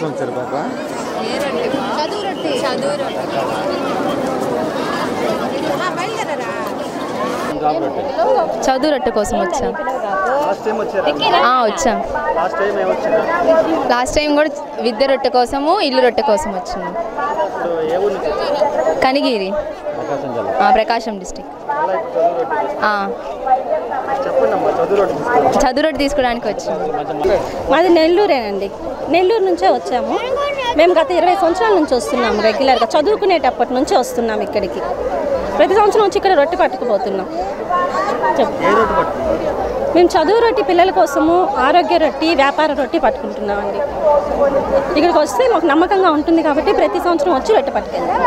కోసం వచ్చారు పాప? చదువు రొట్టె కోసం వచ్చాం. వచ్చాం. లాస్ట్ టైం కూడా విద్య రొట్టె కోసము, ఇల్లు రొట్టె కోసం వచ్చింది. కనిగిరి, ప్రకాశం డిస్ట్రిక్ట్. చదువు రొట్టె తీసుకోవడానికి వచ్చింది. మాది నెల్లూరేనండి. నెల్లూరు నుంచే వచ్చాము. మేము గత 20 సంవత్సరాల నుంచి వస్తున్నాము. రెగ్యులర్గా చదువుకునేటప్పటి నుంచి వస్తున్నాం ఇక్కడికి. ప్రతి సంవత్సరం వచ్చి ఇక్కడ రొట్టె పట్టుకుపోతున్నాం. మేము చదువు రొట్టి పిల్లల కోసము, ఆరోగ్య రొట్టి, వ్యాపార రొట్టి పట్టుకుంటున్నామండి. ఇక్కడికి వస్తే మాకు నమ్మకంగా ఉంటుంది కాబట్టి ప్రతి సంవత్సరం వచ్చి రొట్టె పట్టుకెళ్తాం.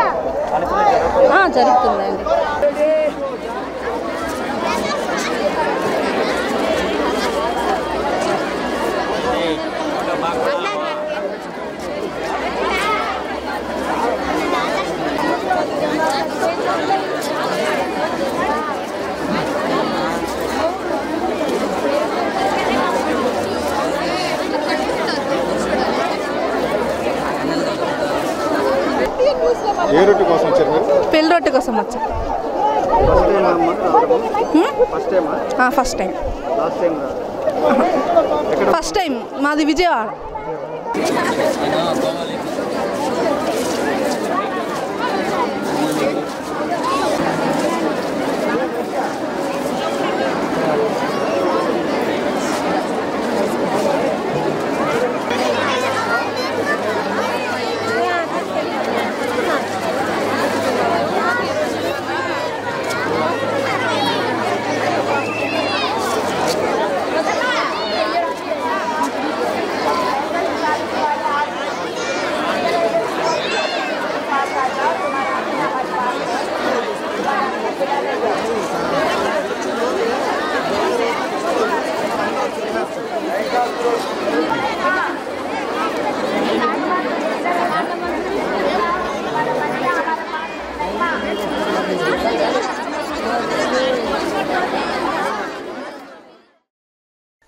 జరుగుతుందండి. ఏ రొట్టె కోసం వచ్చారు మీరు? పెళ్లి రొట్టె కోసం వచ్చాం. ఫస్ట్ టైం మాది విజయవాడ.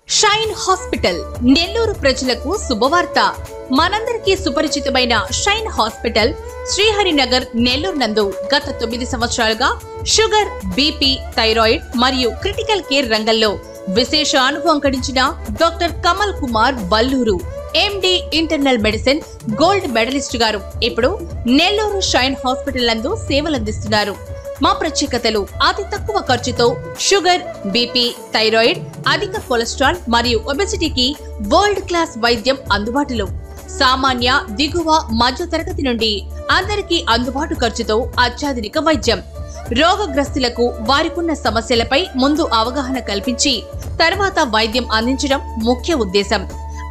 షైన్ హాస్పిటల్ నెల్లూరు ప్రజలకు శుభవార్త. మనందరికీ సుపరిచితమైన షైన్ హాస్పిటల్ శ్రీహరినగర్ నెల్లూరు నందు గత 9 సంవత్సరాలుగా షుగర్, బీపీ, థైరాయిడ్ మరియు క్రిటికల్ కేర్ రంగంలో విశేష అనుభవం గడించిన doctor Kamal Kumar Valluru, MD internal medicine gold medalist గారు ఇప్పుడు నెల్లూరు షైన్ హాస్పిటల్ నందు సేవలందిస్తున్నారు. మా ప్రత్యేకతలు: అతి తక్కువ ఖర్చుతో షుగర్, బీపీ, థైరాయిడ్, అధిక కొలెస్ట్రాల్ మరియు ఒబెసిటీకి వరల్డ్ క్లాస్ వైద్యం అందుబాటులో. సామాన్య, దిగువ, మధ్య తరగతి నుండి అందరికీ అందుబాటు ఖర్చుతో అత్యాధునిక వైద్యం. రోగగ్రస్తులకు వారికున్న సమస్యలపై ముందు అవగాహన కల్పించి తర్వాత వైద్యం అందించడం ముఖ్య ఉద్దేశం.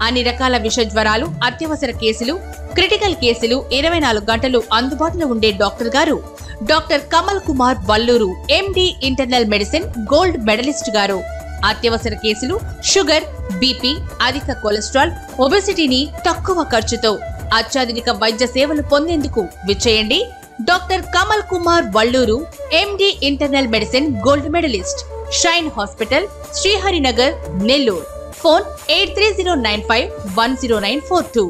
అన్ని రకాల విష జ్వరాలు, అత్యవసర కేసులు, క్రిటికల్ కేసులు 24 గంటలు అందుబాటులో ఉండే డాక్టర్ గారు doctor Kamal Kumar Valluru, MD internal medicine gold medalist గారు. అత్యవసర కేసులు, షుగర్, బీపీ, అధిక కొలెస్ట్రాల్, ఒబెసిటీని తక్కువ ఖర్చుతో అత్యాధునిక వైద్య సేవలు పొందేందుకు విచ్చేయండి. Doctor Kamal Kumar Valluru, MD internal medicine gold medalist, shine hospital, Sriharinagar, Nellore. Phone 8309510942.